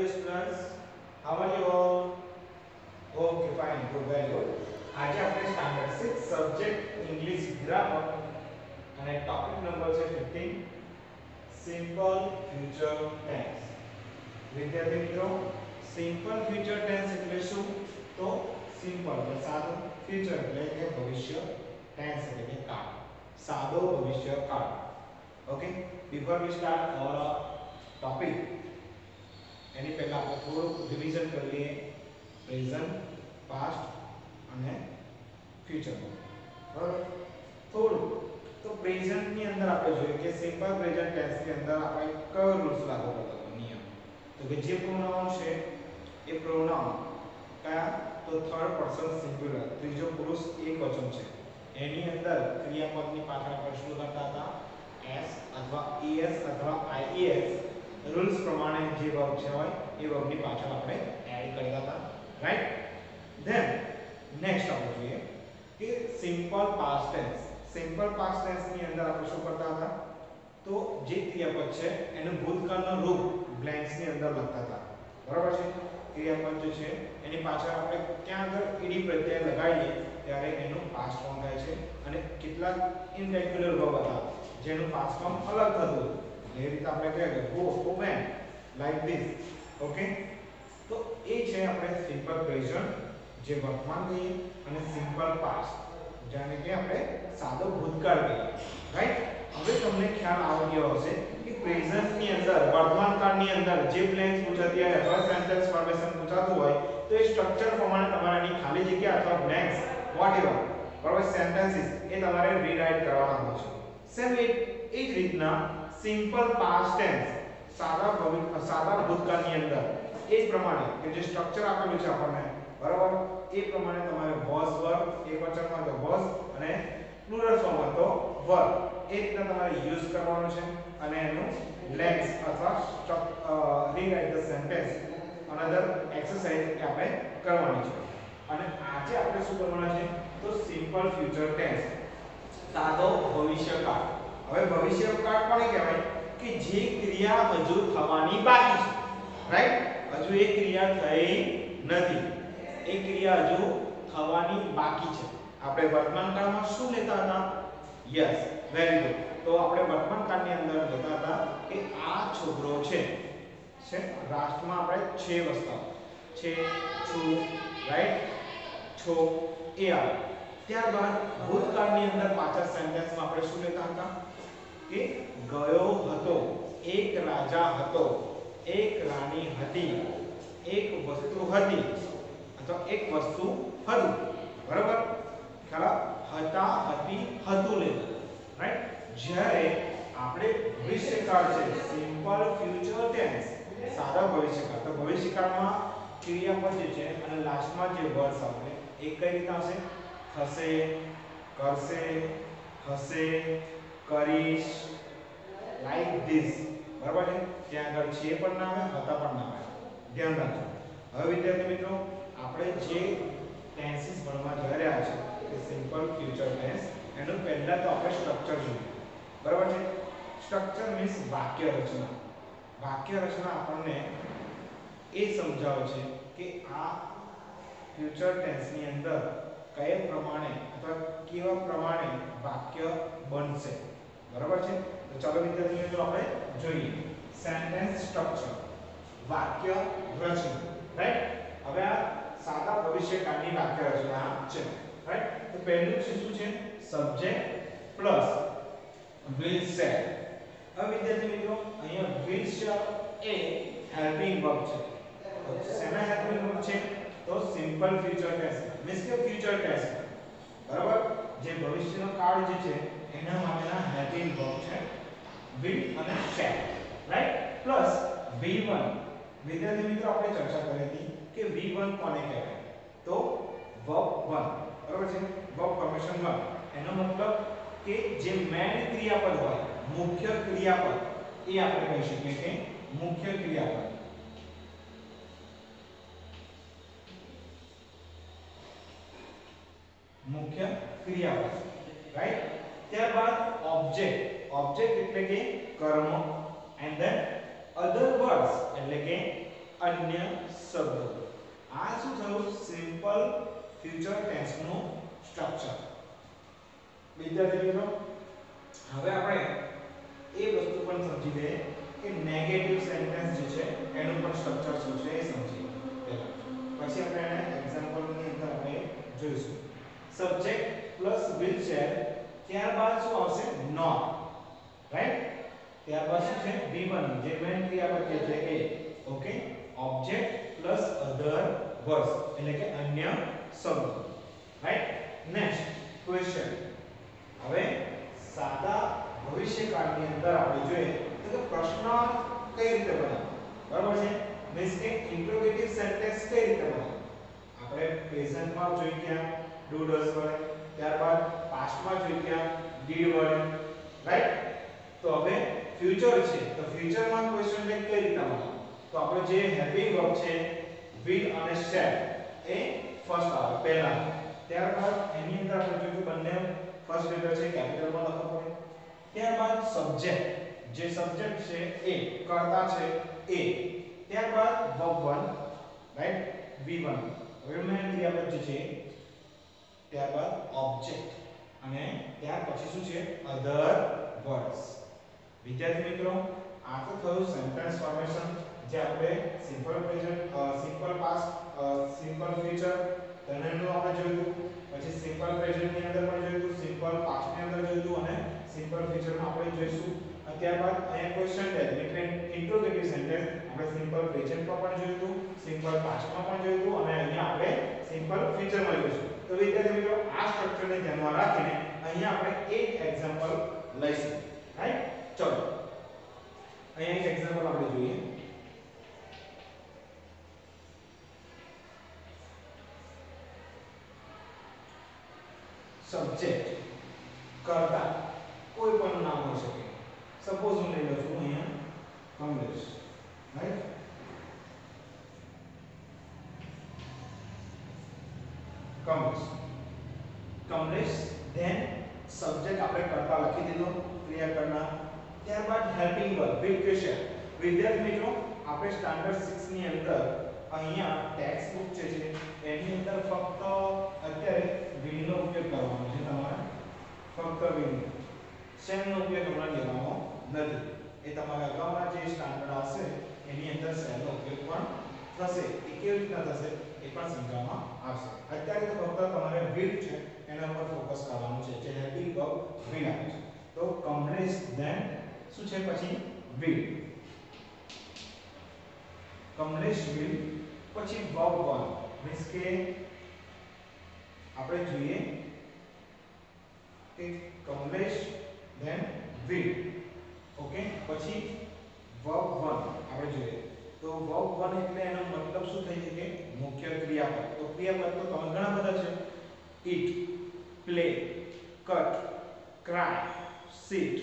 dear students. How are you all? Okay, fine, good, very good. આજે આપણે standard 6 subject English grammar અને topic number છે 15 simple future tense. વિદ્યાર્થી મિત્રો, simple future tense એટલે શું? તો સિમ્પલ એટલે સાદું, ફ્યુચર એટલે કે ભવિષ્ય, ટેન્સ એટલે કે કાળ, સાદો ભવિષ્ય કાળ. Okay, before we start our topic, એની પહેલા આપણે થોડું રિવિઝન કરી લઈએ પ્રેઝન્ટ, પાસ્ટ અને ફ્યુચર. બરાબર, થોડું તો પ્રેઝન્ટ ની અંદર આપણે જોઈએ કે સિમ્પલ પ્રેઝન્ટ ટેન્સ ની અંદર આપણે કયો રૂલ્સ લાગુ કરતા હતો, નિયમ. તો કે જે પ્રોનાઉન છે એ પ્રોનાઉન કયા? તો થર્ડ પર્સન સિંગ્યુલર, ત્રીજો પુરુષ એકવચન છે, એની અંદર ક્રિયાપદની પાછળ આપણે શું કરતા હતા? s અથવા es અથવા ies રૂલ્સ પ્રમાણે જે વર્બ છે હોય એ વર્બની પાછળ આપણે એડ કરતા હતા, રાઈટ? ધેન નેક્સ્ટ આપણે જોઈએ કે simple past tense. Simple past tense ની અંદર આપણે શું કરતા હતા? તો જે ક્રિયાપદ છે એનું ભૂતકાળનું રૂપ બ્લેન્ક્સ ની અંદર લખતા હતા. બરાબર છે? ક્રિયાપદ જે છે એની પાછળ આપણે ક્યાં આગળ ઈડી પ્રત્યય લગાવીએ ત્યારે એનું પાસ્ટ ફોર્મ થાય છે, અને કેટલાક ઇનરેગ્યુલર વર્બ હતા જેનું પાસ્ટ ફોર્મ અલગ થતું. એ રીતે આપણે કહીએ કે go, go went, like this. Okay, તો એ છે આપણે સિમ્પલ પ્રેઝન્ટ જે વર્તમાન કહીએ, અને સિમ્પલ પાસ્ટ જેને કે આપણે સાદો ભૂતકાળ કહીએ, રાઈટ? હવે તમને ખ્યાલ આવી ગયો હશે કે પ્રેઝન્ટ ની અંદર, વર્તમાન કાળની અંદર જે બ્લેન્ક્સ પૂછાતી હોય અથવા સેન્ટેન્સ ફોર્મેશન પૂછાતું હોય તો એ સ્ટ્રક્ચર પ્રમાણે તમારે એની ખાલી જગ્યા અથવા બ્લેન્ક્સ વોટએવર, બરાબર, સેન્ટેન્સીસ એ તમારે રીરાઇટ કરવાના હોય છે. સેમ એ જ રીતના સિમ્પલ પાસ્ટ ટેન્સ સાદા ભૂતકાળની અંદર એ જ પ્રમાણે કે જે સ્ટ્રક્ચર આપેલું છે આપણને, બરાબર, એ પ્રમાણે તમારે વોઝ વર્બ, એકવચનમાં તો વોઝ અને પ્લુરલ ફોર્મમાં તો વર, એ રીતના તમારે યુઝ કરવાનું છે, અને એનું લેન્સ અથવા rewrite the sentence another exercise કે આપણે કરવાની છે. અને આજે આપણે શું કરવાના છે? તો સિમ્પલ ફ્યુચર ટેન્સ, સાદો ભવિષ્યકાળ. હવે ભવિષ્યકાળ કોને કહેવાય? કે જે ક્રિયા હજુ થવાની બાકી છે, રાઈટ? હજુ એ ક્રિયા થઈ નથી, એ ક્રિયા હજુ થવાની બાકી છે. આપણે વર્તમાન કાળમાં શું લેતા હતા? Yes, very good. તો આપણે વર્તમાન કાળની અંદર લેતા હતા કે આ છોકરો છે, રાષ્ટ્રમાં આપણે છે વસ્તુ છે, છું, રાઈટ, છો, એ આવે. ત્યારબાદ ભૂતકાળની અંદર પાછળ સેન્ટેન્સમાં આપણે શું લેતા હતા? કે ગયો હતો, એક રાજા હતો, એક રાણી હતી, એક વસ્તુ હતી અથવા એક વસ્તુ હતું. બરાબર, ખ્યાલ? હતા, હતી, હતું લેવું, રાઈટ? જ્યારે આપણે ભવિષ્યકાળ છે, સિમ્પલ ફ્યુચર ટેન્સ, સાદા ભવિષ્યકાળ, તો ભવિષ્યકાળમાં ક્રિયાપદ જે છે અને લાસ્ટમાં જે વર્ડ આવશે એ કઈ રીતે આવશે? થશે, કરશે, હશે, કરીશ, લાઈક ધીસ. બરાબર છે? ત્યાં આગળ છે પણ ના આવે, હતા પણ ના આવે, ધ્યાન રાખજો. હવે વિદ્યાર્થી મિત્રો, આપણે જે ટેન્સીસ ભણવા જઈ રહ્યા છે કે સિમ્પલ ફ્યુચર ટેન્સ, એનું પહેલા તો આપણે સ્ટ્રક્ચર જોઈએ. બરાબર છે? સ્ટ્રક્ચર મીન્સ વાક્ય રચના. વાક્ય રચના આપણને એ સમજાવે છે કે આ ફ્યુચર ટેન્સ ની અંદર કયા પ્રમાણે અથવા કેવા પ્રમાણે વાક્ય બનશે. બરાબર છે? તો ચાલો વિદ્યાર્થી મિત્રો આપણે જોઈએ સેન્ટેન્સ સ્ટ્રક્ચર, વાક્ય રચના, રાઈટ? હવે આ સાદા ભવિષ્યકાળની વાક્ય રચના છે, રાઈટ? તો પહેલું છે શું છે? Subject plus will shall. હવે વિદ્યાર્થી મિત્રો, અહીંયા will shall A helping verb છે. તો શેના હેલ્પિંગ વર્બ છે? તો સિમ્પલ ફ્યુચર ટેન્સ મીન્સ કે ફ્યુચર ટેન્સ, બરાબર, જે ભવિષ્યનો કાળ જે છે એના માટેના હેલ્પિંગ વર્બ છે will અને shall, રાઈટ? Plus v1. વિદ્યાર્થી મિત્રો, આપણે ચર્ચા કરી હતી કે v1 કોને કહેવાય? તો verb 1, બરાબર છે? verb ફોર્મેશન 1, એનો મતલબ કે જે મેન ક્રિયાપદ હોય, મુખ્ય ક્રિયાપદ, એ આપણે કહી શકીએ કે મુખ્ય ક્રિયાપદ. મુખ્ય ક્રિયાપદ, રાઈટ? ત્યારબાદ ઓબ્જેક્ટ. ઓબ્જેક્ટ એટલે કે કર્મ, એન્ડ ધેન અધર વર્ડ્સ એટલે કે अन्य शब्दो। आ શું થયું સિમ્પલ ફ્યુચર ટેન્સ નું સ્ટ્રક્ચર। વિદ્યાર્થી મિત્રો હવે આપણે એ વસ્તુ પણ સમજી લઈએ કે નેગેટિવ સેન્ટેન્સ જે છે એનું પણ સ્ટ્રક્ચર શું છે એ સમજીએ પહેલા, પછી આપણે એને એક્ઝામ્પલની અંદર આપણે જોઈશું। સબ્જેક્ટ પ્લસ વિલ શેર, ત્યારબાદ શું આવશે નોટ, રાઈટ। ત્યારબાદ શું છે V1 જે મેઇન ક્રિયાપદ છે એ, okay. Object plus other words એટલે કે અન્ય શબ્દો, રાઈટ। Next question. હવે સાદા ભવિષ્યકાળની અંદર આપણે જોઈએ તો કે પ્રશ્ન કઈ રીતે બનાવવો, બરાબર છે। મીન્સ કે ઇન્ટ્રોગેટિવ સેન્ટેન્સ કઈ રીતે બનાવવો, આપણે પ્રેઝન્ટમાં જોઈ ગયા ડુ ડઝ વડે, ત્યારબાદ પાસ્ટમાં જોઈ ગયા ડીડ વડે, રાઈટ। તો હવે ફ્યુચર છે તો ફ્યુચરમાં ક્વેશ્ચન ને કઈ રીતે બનાવવો, તો આપણે જે હેલ્પિંગ વર્બ છે will અને shall એ ફર્સ્ટ આવે પહેલા, ત્યારબાદ એની અંદર આપણે જોયું બંને ફર્સ્ટ લેટર છે કેપિટલમાં લખવો પડે, ત્યારબાદ સબ્જેક્ટ જે સબ્જેક્ટ છે એ કર્તા છે એ, ત્યારબાદ verb 1 રાઈટ V1 હવે મેં ક્રિયાપદ જે છે, ત્યારબાદ ઓબ્જેક્ટ અને ત્યાર પછી શું છે અધર વર્ડ્સ। વિદ્યાર્થી મિત્રો આ તો થયું સેન્ટેન્સ ફોર્મેશન જે આપણે simple present simple past simple future તેનું આપણે જોયું, પછી સિમ્પલ પ્રેઝન્ટ ની અંદર પણ જોયું, સિમ્પલ પાસ્ટ ની અંદર જોયું અને સિમ્પલ ફ્યુચર માં આપણે જોઈશું। ત્યારબાદ અહીંયા ક્વેશ્ચન ટેગ એટલે ઇન્ટ્રોગેટિવ સેન્ટેન્સ આપણે સિમ્પલ પ્રેઝન્ટ માં પણ જોયું, સિમ્પલ પાસ્ટ માં પણ જોયું અને અહીંયા આપણે સિમ્પલ ફ્યુચર માં જોઈશું। તો વિદ્યાર્થી મિત્રો આ સ્ટ્રક્ચરને ધ્યાનમાં રાખીને અહીંયા આપણે એક એક્ઝામ્પલ લઈશું, રાઈટ। ચલો અહીંયા એક એક્ઝામ્પલ આપણે જોઈએ। સબ્જેક્ટ કર્તા કોઈ પણ નામ હોઈ શકે, સપોઝ હું લઈ લઉં છું અહીંયા Kamlesh, right. Kamlesh then subject આપણે કર્તા લખી દીધો ક્રિયા કરનાર, ત્યારબાદ હેલ્પિંગ વર્બ વિલ ક્વેશ્ચન। વિદ્યાર્થી મિત્રો આપણે સ્ટાન્ડર્ડ 6 ની અંદર અહીંયા ટેક્સ્ટ બુક છે એની અંદર ફક્ત અત્યારે will નો ઉપયોગ કરવાનો છે તમારે, ફક્ત will, shall નો ઉપયોગ હમણાં લેવાનો નથી। એ તમારા અગાઉના જે સ્ટાન્ડર્ડ આવશે એની અંદર shall નો ઉપયોગ પણ થશે, એ કેવી રીતના થશે એ પણ સમજાવવામાં આવશે। અત્યારે તો ફક્ત તમારે will છે એના પર ફોકસ કરવાનું છે, જે હેલ્પિંગ વર્બ will આવે છે। તો કમલેશ ધેન શું છે પછી will, કમલેશ will પછી verb 1 મીન્સ કે આપણે જોઈએ કે કમલેશ ધેન will, ઓકે। પછી verb 1 આપણે જોઈએ તો verb 1 એટલે એનો મતલબ શું થઈ શકે મુખ્ય ક્રિયાપદ। તો ક્રિયાપદ તો ઘણા બધા છે, eat, play, cut, cry, sit,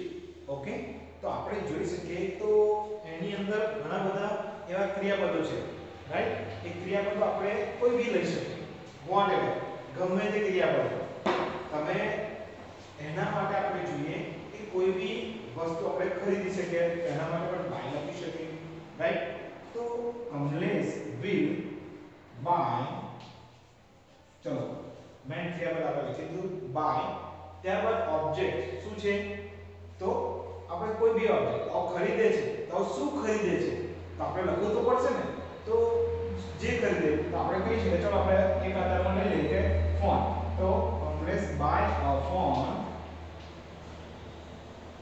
okay. તો આપણે જોઈ શકીએ તો એની અંદર ઘણા બધા એવા ક્રિયાપદો છે, રાઈટ। એ ક્રિયાપદો આપણે કોઈ બી લઈ શકીએ, વોટએવર ગમે તે ક્રિયાપદ તમે એના માટે આપણે જોઈએ કે કોઈ બી વસ્તુ આપણે ખરીદી શકીએ એના માટે પણ બાય લખી શકીએ, રાઈટ। તો કમલેશ will buy, ચલો મેન ક્રિયાપદ આપણે લખી દીધું બાય, ત્યારબાદ ઓબ્જેક્ટ શું છે તો આપણે કોઈ બી ઓબ્જેક્ટ ખરીદે છે તો શું ખરીદે છે તો આપણે લખવું તો પડશે ને, તો જે ખરીદે તો આપણે કહી શકીએ, ચલો આપણે એક આધારમાં લઈ લઈએ કે ફોન, તો Kamlesh buy a phone,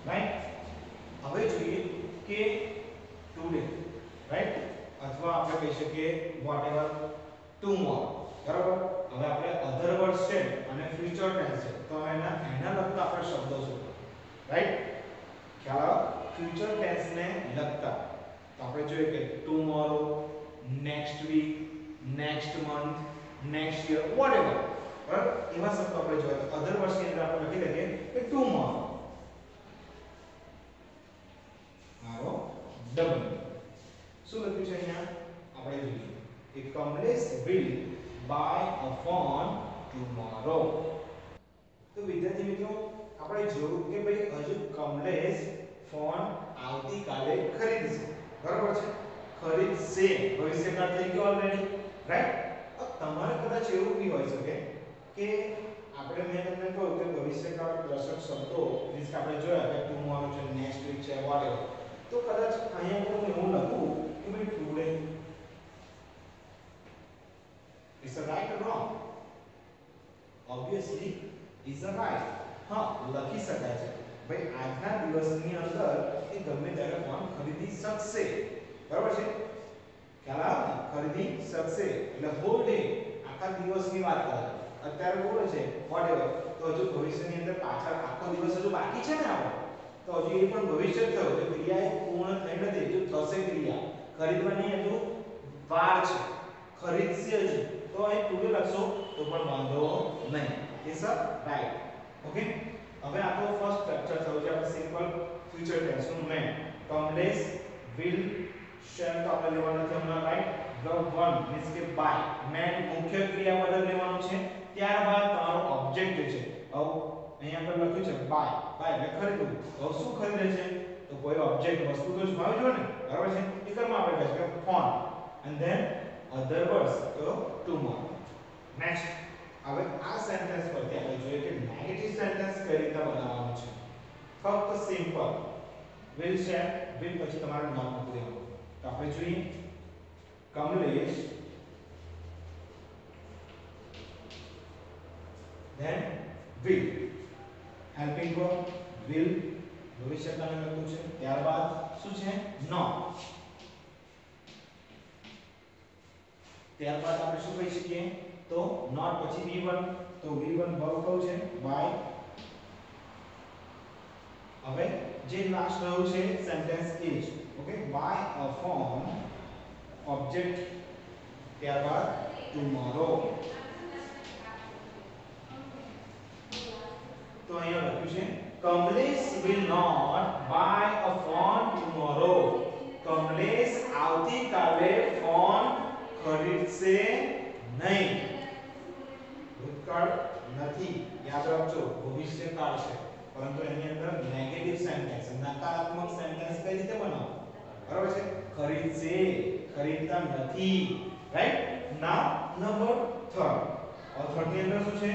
right. હવે જોઈએ કે ટુડે, રાઈટ, અથવા આપણે કહી શકીએ વોટએવર ટુમોરો, બરાબર। હવે આપણે અધર વર્ડ્સ છે અને ફ્યુચર ટેન્સ છે તો એના લગતા આપણે શબ્દો છે, રાઈટ। ખ્યાલ ફ્યુચર ટેન્સ ને લગતા તો આપણે જોઈએ કે tomorrow, next week, next month, next year, whatever, બરાબર। એવા શબ્દો આપણે જોઈએ તો અધર વર્ડ્સ ની અંદર આપણે લખી દઈએ કે ટુમોરો, મારો ડબલ શું લખ્યું છે અહીંયા આપણે જોઈએ કે Kamlesh will buy a phone tomorrow। તો વિદ્યાર્થી મિત્રો આપણે જોયું કે ભાઈ હજુ કમલેશ ફોન આવતીકાલે ખરીદશે, બરાબર છે। ખરીદશે ભવિષ્યકાળ થઈ ગયો ઓલરેડી, રાઈટ। તમારે કદાચ એવું બી હોઈ શકે કે આપણે મેં તમને કહ્યું કે ભવિષ્યકાળ દર્શક શબ્દો મીન્સ કે આપણે જોયા કે ટુમોરો છે, નેક્સ્ટ વીક છે, વોટએવર, તો કદાચ અહીંયા હું એવું લખું કે ભાઈ today is a right or wrong? Obviously is a right. હા, લખી શકાય છે ભાઈ આજના દિવસની અંદર એ ગમે ત્યારે ફોન ખરીદી શકશે, બરાબર છે? ખ્યાલ આવે ને? ખરીદી શકશે એટલે હોલ ડે, આખા દિવસની વાત કરે છે। અત્યારે બોલે છે વોટએવર, તો હજુ ભવિષ્યની અંદર પાછળ આખો દિવસ હજુ બાકી છે ને આપણો, તો હજુ એ પણ ભવિષ્ય જ થયો છે, ક્રિયા એ પૂર્ણ થઈ નથી, હજુ થશે ક્રિયા, ખરીદવાની હજુ વાર છે, ખરીદશે હજુ, તો અહીં ટુડે લખશો તો પણ વાંધો નહીં, ઇટ્સ અ રાઈટ, ઓકે। હવે આપણો ફર્સ્ટ સ્ટ્રક્ચર થયો છે આપણે સિમ્પલ ફ્યુચર ટેન્સ નું મેન, કમલેશ વિલ શેલ તો આપણે લેવાનું છે હમણાં, રાઈટ। વર્બ 1 મીન્સ કે બાય, મેન મુખ્ય ક્રિયાપદ લેવાનું છે, ત્યારબાદ તમારો ઓબ્જેક્ટ છે, હવે અહીંયા આપણે લખ્યું છે બાય, બાય એટલે ખરીદવું, હવે શું ખરીદે છે તો કોઈ ઓબ્જેક્ટ વસ્તુ તો જ હોવી જોઈએ ને, બરાબર છે? એ કર્મ આપણે કહે છે કે phone and then other words તો ટુમોરો। નેક્સ્ટ હવે આ સેન્ટેન્સ પરથી આપણે જોઈએ કે નેગેટિવ સેન્ટેન્સ કઈ રીતે બનાવવાનું છે। ફક્ત સિમ્પલ વિલ શેર, વિલ પછી તમારે નામ મૂકી દેવાનું, તો આપણે જોઈએ Kamlesh then will, helping verb will ભવિષ્યકાળને લખવું છે, ત્યારબાદ શું છે not, ત્યારબાદ આપણે શું કહી શકીએ તો not પછી v1, તો v1 વર્બ કયું છે by, હવે જે લાસ્ટ રહ્યું છે sentence is, okay, by a phone object, ત્યારબાદ tomorrow, તો અહીંયા લખ્યું છે Kamlesh will not buy a phone tomorrow, Kamlesh આવતીકાલે ફોન ખરીદશે નહીં, ભૂતકાળ નથી, યાદ રાખજો ભવિષ્યકાળ છે, પરંતુ એની અંદર નેગેટિવ સેન્ટેન્સ, નકારાત્મક સેન્ટેન્સ કઈ રીતે બનાવો, બરાબર છે? ખરીદશે, ખરીદતા નથી, રાઈટ। નાઉ નંબર 3, और थर्ड ની અંદર શું છે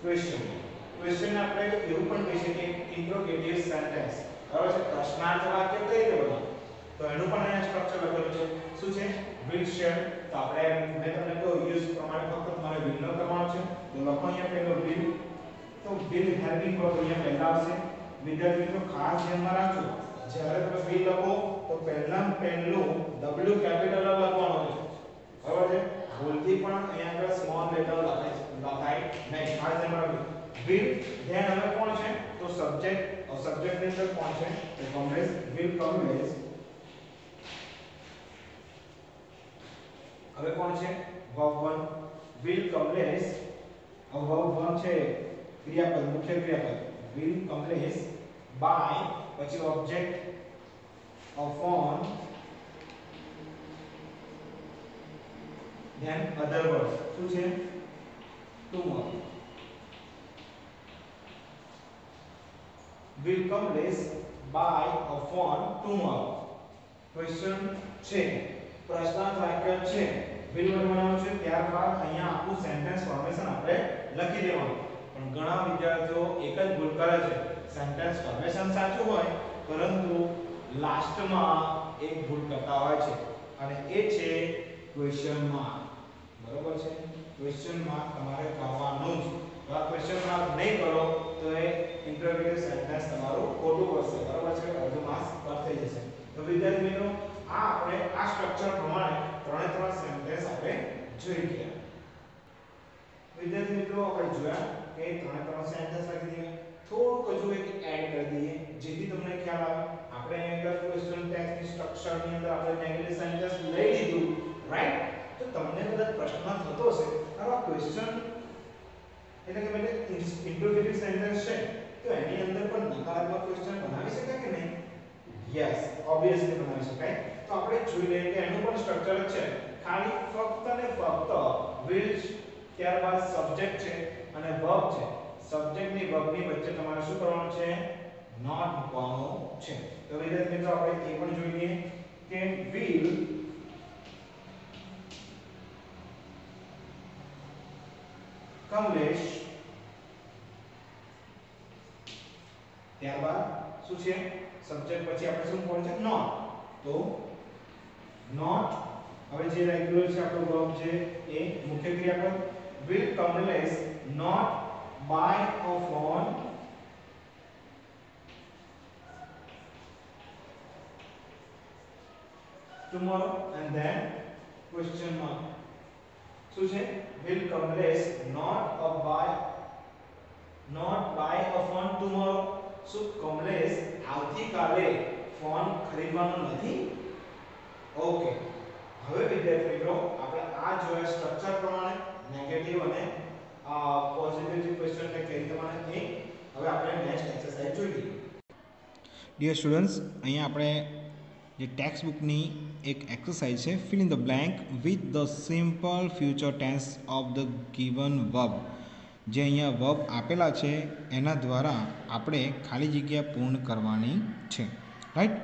ક્વેશ્ચન, ક્વેશ્ચન આપણે એવું પણ કહી શકીએ ઇન્ટ્રોગેટિવ સેન્ટેન્સ, બરાબર છે? પ્રશ્નાર્થ વાક્ય કઈ રીતે બનાવવું, તો એનું પણ અહીંયા સ્ટ્રક્ચર લખેલું છે, શું છે વિલ શેર, તો આપણે મેં તમને કહ્યું યુઝ પ્રમાણે ફક્ત તમારે વિલ નો કરવાનો છે, તો લખો અહીંયા પહેલો વિલ, તો વિલ હેલ્પિંગ વર્બ અહીંયા પહેલા આવશે, વિદ્યાર્થી મિત્રો ખાસ ધ્યાનમાં રાખજો જ્યારે તમે વિલ લખો તો પહેલું W કેપિટલ લખવાનું છે, બરાબર છે? ભૂલથી પણ અહીંયા આગળ સ્મોલ લેટર લખાય નહીં, ખાસ ધ્યાન રાખજો। will ધ્યાન હવે કોણ છે તો સબ્જેક્ટ, સબ્જેક્ટ ની અંદર કોણ છે તો કમલેશ, will કમલેશ, હવે કોણ છે verb 1 will કમલેશ, હવે verb 1 છે ક્રિયાપદ, મુખ્ય ક્રિયાપદ will કમલેશ by પછી object a phone then other words શું છે tomorrow, will Kamlesh buy a phone tomorrow, question છે, પ્રશ્નાર્થ વાક્ય છે, will બનાવવાનું છે, ત્યારબાદ અહીંયા આખું સેન્ટેન્સ ફોર્મેશન આપણે લખી દેવાનું, પણ ઘણા વિદ્યાર્થીઓ એક જ ભૂલ કરે છે, સેન્ટેન્સ ફોર્મેશન સાચું હોય પરંતુ લાસ્ટમાં એક ભૂલ કરતા હોય છે અને એ છે ક્વેશ્ચન માર્ક, બરોબર છે? ક્વેશ્ચન માર્ક તમારે કરવાનું જ, જો આ ક્વેશ્ચન માર્ક નહીં કરો તો એ ઇન્ટરવ્યુ સેન્ટેન્સ તમારું ખોટું પડશે, બરોબર છે? અડધું માર્ક્સ કટ થઈ જશે। તો વિદ્યાર્થી મિત્રો આ આપણે આ સ્ટ્રક્ચર પ્રમાણે ત્રણ સેન્ટેન્સ આપણે જોઈ ગયા। વિદ્યાર્થી મિત્રો આપણે જોયા કે ત્રણ સેન્ટેન્સ લખી દીધા, થોડુંક હજુ એક એડ કરી દઈએ જેથી તમને ખ્યાલ આવે, આપણે અહીંયા ક્વેશ્ચન ટેક્સ્ટ ની સ્ટ્રક્ચર ની અંદર આપણે નેગેટિવ સેન્ટેન્સ લઈ લીધું, રાઈટ? તો તમને કદાચ પ્રશ્ન થતો હશે આવા ક્વેશ્ચન એટલે કે એટલે ઇન્ટ્રોગેટિવ સેન્ટેન્સ છે તો એની અંદર પણ નકારાત્મક ક્વેશ્ચન બનાવી શકાય કે નહીં? યસ, ઓબ્વિયસલી બનાવી શકાય। તો આપણે જોઈ લઈએ કે એનું પણ સ્ટ્રક્ચર જ છે, ખાલી ફક્ત ને ફક્ત will, ત્યારબાદ સબ્જેક્ટ છે અને વર્બ છે, સબ્જેક્ટ ની વર્બ ની વચ્ચે તમારે શું કરવાનું છે not મૂકવાનું છે। તો વિદ્યાર્થી મિત્રો આપણે એ પણ જોઈ લઈએ કે will કમલેશ ત્યારબાદ શું છે સબ્જેક્ટ પછી આપણે શું બોલ છે નોટ તો નોટ હવે જે રેગ્યુલર છે આપણો વર્બ છે એ મુખ્ય ક્રિયાપદ will Kamlesh not buy a phone tomorrow and then question mark શું છે will Kamlesh not buy a phone tomorrow શું કમલેશ આવતીકાલે ફોન ખરીદવાનો નથી ઓકે હવે વિદ્યાર્થી મિત્રો આપણે આ જોયા સ્ટ્રક્ચર પ્રમાણે નેગેટિવ અને પોઝિટિવ ક્વેશ્ચન ને કઈ રીતે મને એ હવે આપણે નેક્સ્ટ એક્સરસાઇઝ જોઈએ ડિયર સ્ટુડન્ટ્સ અહીંયા આપણે જે ટેક્સ્ટ બુકની એક એક્સરસાઇઝ છે fill in the blank with the simple future tense of the given verb જે અહીંયા વર્બ આપેલા છે એના દ્વારા આપણે ખાલી જગ્યા પૂર્ણ કરવાની છે રાઈટ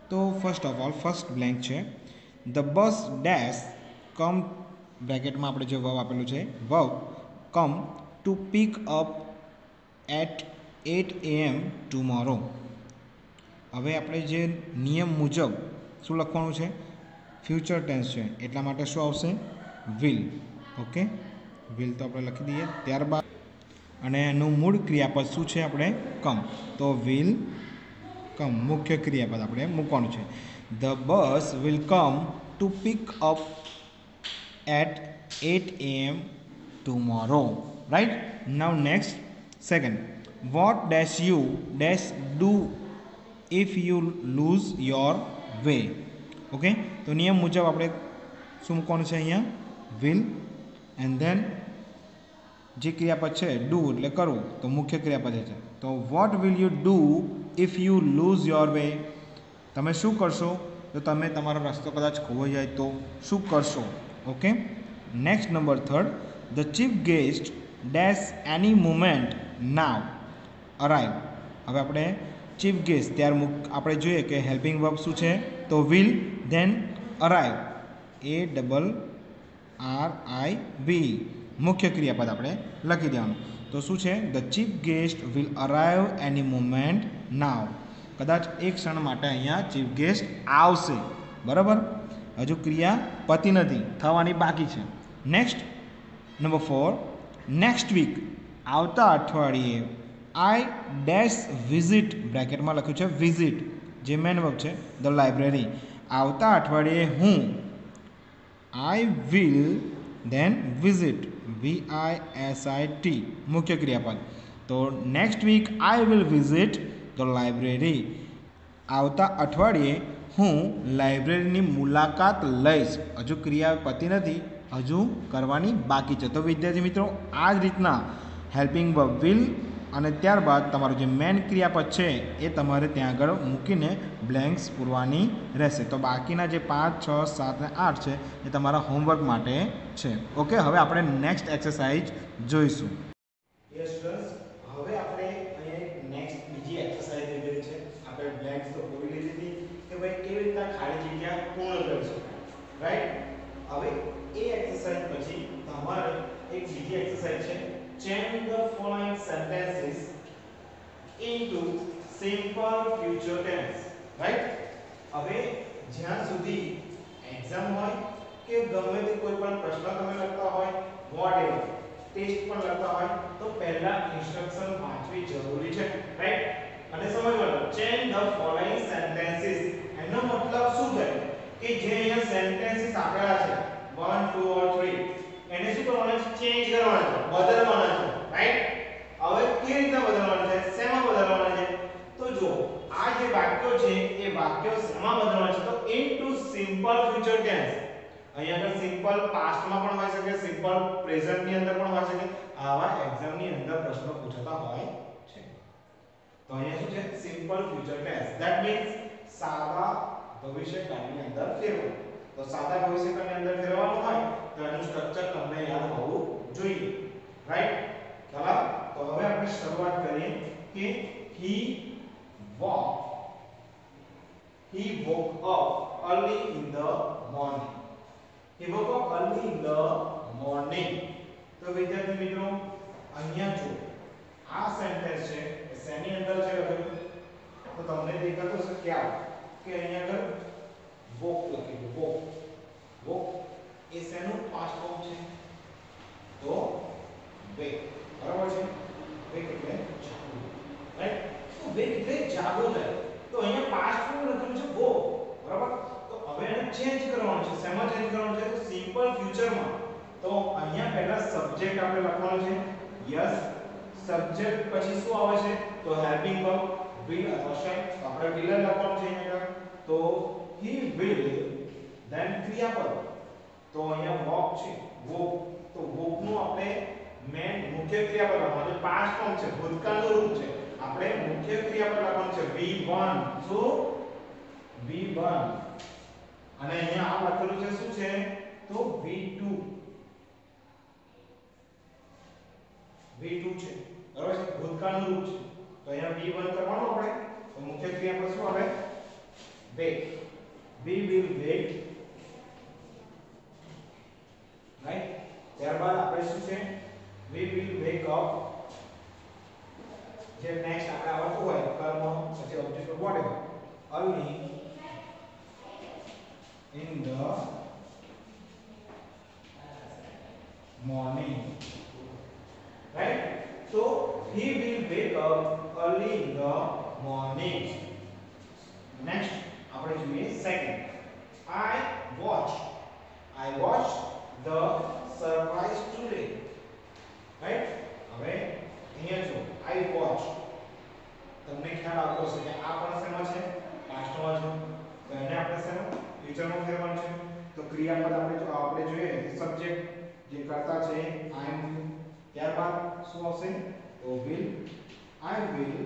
તો first of all first blank છે ધ બસ ડેશ કમ બ્રેકેટમાં આપણે જે વર્બ આપેલું છે verb come to pick up at 8 AM tomorrow હવે આપણે જે નિયમ મુજબ શું લખવાનું છે ફ્યુચર ટેન્સ છે એટલા માટે શું આવશે વિલ ઓકે વિલ તો આપણે લખી દઈએ ત્યારબાદ અને એનું મૂળ ક્રિયાપદ શું છે આપણે કમ તો વિલ કમ મુખ્ય ક્રિયાપદ આપણે મૂકવાનું છે the bus will come to pick up at 8 AM tomorrow right now next second what dash you dash do if you lose your way okay તો નિયમ મુજબ આપણે શું મૂકવાનું છે અહીંયા વિલ એન્ડ ધેન જે ક્રિયાપદ છે ડુ એટલે કરવું તો મુખ્ય ક્રિયાપદ છે તો what will you do if you lose your way તમે શું કરશો તો તમે તમારો રસ્તો કદાચ ખોવાઈ જાય તો શું કરશો okay next number third the chief guest dash any moment now arrive હવે આપણે ચીફ ગેસ્ટ આપણે જોઈએ કે હેલ્પિંગ વર્બ શું છે તો વિલ ધેન અરાઇવ ARRIV મુખ્ય ક્રિયાપદ આપણે લખી દેવાનું તો શું છે the chief guest will arrive any moment now કદાચ એક ક્ષણ માટે અહીંયા ચીફ ગેસ્ટ આવશે બરાબર હજુ ક્રિયા પતી નથી થવાની બાકી છે નેક્સ્ટ નંબર 4 નેક્સ્ટ વીક આવતા અઠવાડિયે આઈ ડેશ વિઝિટ બ્રેકેટમાં લખ્યું છે વિઝિટ જે મેન વર્બ છે ધ લાઇબ્રેરી આવતા અઠવાડિયે હું I will then visit VISIT મુખ્ય ક્રિયાપદ તો next week I will visit the library આવતા અઠવાડિયે હું લાઇબ્રેરીની મુલાકાત લઈશ હજુ ક્રિયા પતી નથી હજુ કરવાની બાકી છે તો વિદ્યાર્થી મિત્રો આ જ રીતના હેલ્પિંગ વર્બ વિલ અને ત્યારબાદ તમારું જે મેન ક્રિયાપદ છે એ તમારે ત્યાં આગળ મૂકીને બ્લેન્ક્સ પૂરવાની રહેશે તો બાકીના જે 5, 6, 7 અને 8 છે એ તમારા હોમવર્ક માટે છે ઓકે હવે આપણે નેક્સ્ટ એક્સરસાઇઝ જોઈશું યસ સ્ટુડન્ટ્સ હવે આપણે અહીંયા નેક્સ્ટ બીજી એક્સરસાઇઝ લીધી છે આપણે બ્લેન્ક્સ તો પૂરી લીધી કે ભાઈ કેવી રીતના ખાલી જગ્યા પૂર્ણ કરશું રાઈટ હવે એ એક્સરસાઇઝ પછી તમારે એક બીજી એક્સરસાઇઝ છે change the following sentences into simple future tense right હવે જ્યાં સુધી એક્ઝામ હોય કે ગમે તે કોઈ પણ પ્રશ્ન તમે લખતા હોય વોટએવર ટેસ્ટ પણ લખતા હોય તો પહેલા ઇન્સ્ટ્રક્શન વાંચવી જરૂરી છે રાઈટ અને સમજવાનું change the following sentences એનો મતલબ શું થાય કે જે અહીંયા સેન્ટેન્સીસ આપેલા છે 1 2 or 3 એને શું કરવાનું છે ચેન્જ કરવાનું છે બદલવાનું છે રાઈટ હવે કેવી રીતે બદલવાનું છે શેમાં બદલવાનું છે તો જો આ જે વાક્યો છે એ વાક્યો શેમાં બદલવાના છે તો ઇનટુ સિમ્પલ ફ્યુચર ટેન્સ અહીંયા આગળ સિમ્પલ પાસ્ટમાં પણ હોઈ શકે સિમ્પલ પ્રેઝન્ટ ની અંદર પણ હોઈ શકે આવા એક્ઝામ ની અંદર પ્રશ્નો પૂછાતા હોય છે તો અહીંયા શું છે simple future tense that means સાદા ભવિષ્યકાળની અંદર ફેરવો તો સાદા ભવિષ્યકાળની અંદર ફેરવવાનું હોય તો એનું સ્ટ્રક્ચર તમને યાદ હોવું જોઈએ રાઈટ ચાલો તો હવે આપણે શરૂઆત કરીએ કે he woke up early in the morning તો વિદ્યાર્થી મિત્રો અહીંયા જો આ સેન્ટેન્સ છે એ શેની અંદર છે લખેલું તો તમને દેખાતું હશે ક્યાં કે અહીંયા આગળ વોક લખેલું વોક એ શેનું પાસ્ટ ફોર્મ છે તો વેક બરાબર છે વેક એટલે જાગવું રાઈટ તો વેક એટલે જાગો થાય તો અહીંયા પાસ્ટ ફોર્મ લખેલું છે ગો બરાબર તો હવે એને ચેન્જ કરવાનું છે શેમાં ચેન્જ કરવાનું છે તો સિમ્પલ ફ્યુચરમાં તો અહીંયા પહેલા સબ્જેક્ટ આપણે લખવાનો છે યસ સબ્જેક્ટ પછી શું આવે છે તો હેલ્પિંગ વર્બ will અથવા શેલ આપણે will લખવાનું છે અહીંયા તો he will then ક્રિયાપદ તો અહીંયા walk છે walk તો walk નું આપણે મેન મુખ્ય ક્રિયાપદ લખવાનું છે પાસ્ટ ફોર્મ છે ભૂતકાળનું રૂપ છે આપણે મુખ્ય ક્રિયાપદ લખવાનું છે v1 so v1 અને અહીંયા આ લખેલું છે શું છે તો v2 છે બરાબર છે ભૂતકાળનું રૂપ છે તો અહીંયા v1 કરવાનું આપણે તો મુખ્ય ક્રિયાપદ શું આવે wake we will wake right ત્યારબાદ આપણે શું છે we will wake up જે નેક્સ્ટ આપણે આવતું હોય કર્મ પછી object whatever early in the morning right so he will wake up early in the morning next આપણે જોઈએ second I watched the surprise today right હવે અહીંયા જો I watched તમને ખ્યાલ આવતો હશે કે આ પણ શેમાં છે પાસ્ટમાં છે તો એને આપણે શેમાં ફ્યુચરમાં ફેરવવાનું છે તો ક્રિયાપદ આપણે જોઈએ કે સબ્જેક્ટ જે કરતા છે I am ત્યારબાદ શું આવશે તો will I will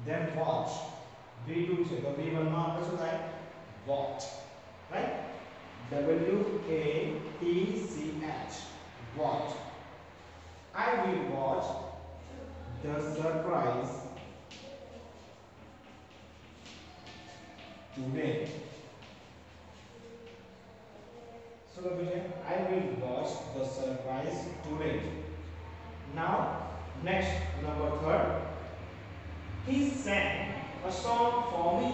then watch v2 છે તો v1 માં આપણે શું થાય watch right w a t c h watch I will watch the surprise today so I will watch the surprise today now next number third he sang a song for me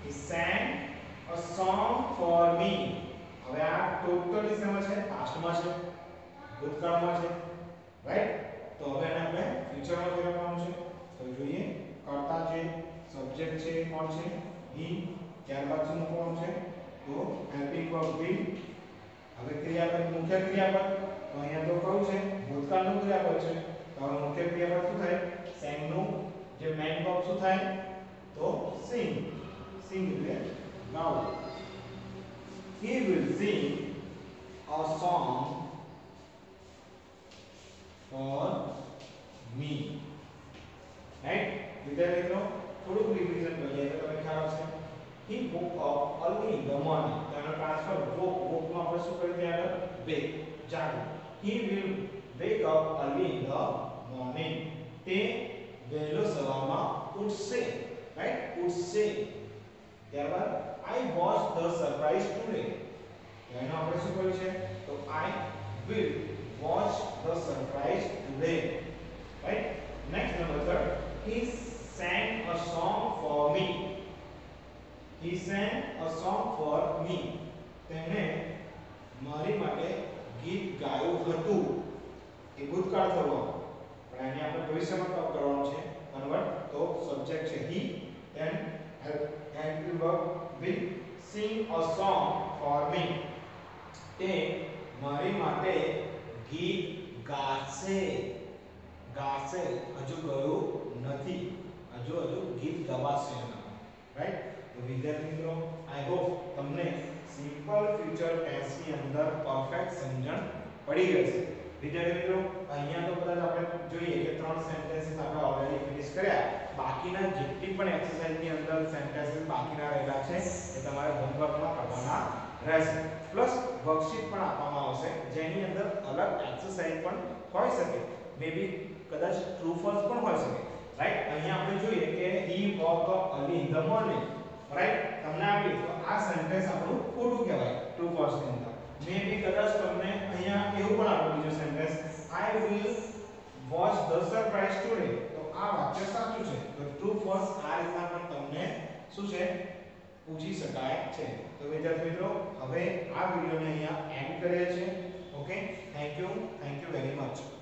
he sang a song for me હવે આ totally શેમાં છે પાસ્ટમાં છે ભૂતકાળમાં છે right તો હવે એને આપણે ફ્યુચરમાં ફેરવવાનું છે તો જોઈએ કર્તા છે સબ્જેક્ટ છે કોણ છે he ત્યારબાદ શું કોણ છે તો હેલ્પિંગ વર્બ will હવે ક્રિયાપદ મુખ્ય ક્રિયાપદ તો અહીંયા તો કયું છે ભૂતકાળનું ક્રિયાપદ છે તો હવે મુખ્ય ક્રિયાપદ શું થાય sang નું જે મેઇન વર્બ શું થાય તો sing એટલે ગાવ he will sing a song for me right વિદ્યાર્થી મિત્રો થોડુંક રિવિઝન કરીએ તો તમને ખ્યાલ આવશે he woke up early in the morning તેનો ટ્રાન્સફર woke માં આપણે શું કરી દઈએ આગળ wake જાગવું he will wake up early in the morning તે વહેલો સવારમાં ઉઠશે રાઈટ ઉઠશે ત્યારબાદ I watched the surprise today એનો આપણે શું કર્યું છે તો I will watch the surprise today right next number third he sang a song for me he sang a song for me તેણે મારી માટે ગીત ગાયું હતું એ ભૂતકાળ થવાનું પણ આને આપણે ભવિષ્યમાં કરવાનું છે કન્વર્ટ તો સબ્જેક્ટ છે he then helping verb will sing a song for me તે મારી માટે ગીત ગાશે હજુ ગયું નથી હજુ ગીત ગવાશે રાઈટ તો વિદ્યાર્થી મિત્રો આઈ હોપ તમને સિમ્પલ ફ્યુચર ટેન્સ ની અંદર પરફેક્ટ સમજણ પડી ગઈ છે વિદ્યાર્થી મિત્રો અહીંયા તો કદાચ આપણે જોઈએ કે ત્રણ સેન્ટેન્સીસ આપણે ઓલરેડી ફિનિશ કર્યા બાકીના જેટલી પણ એક્સરસાઇઝ ની અંદર સેન્ટેન્સીસ બાકીના રહેલા છે એ તમારે હોમવર્કમાં કરવાના રહેશે પ્લસ વર્કશીટ પણ આપવામાં આવશે જેની અંદર અલગ એક્સરસાઇઝ પણ હોઈ શકે મેબી કદાચ ટ્રુ ફોલ્સ પણ હોઈ શકે રાઈટ અહીંયા આપણે જોઈએ કે he woke up early in the morning right તમને આપી તો આ સેન્ટેન્સ આપણું ખોટું કહેવાય ટ્રુ ફોલ્સ ની અંદર મેબી કદાચ તમને અહીંયા એવું પણ આપેલું બીજો sentence I will was the surprise today, તો આ વાક્ય સાચું છે. તો ટ્રુ ફોલ્સ આ રીતના પણ તમને શું છે પૂછી શકાય છે. તો વિદ્યાર્થી મિત્રો હવે આ વિડિયોને અહીંયા એન્ડ કરીએ છીએ. Okay, thank you very much.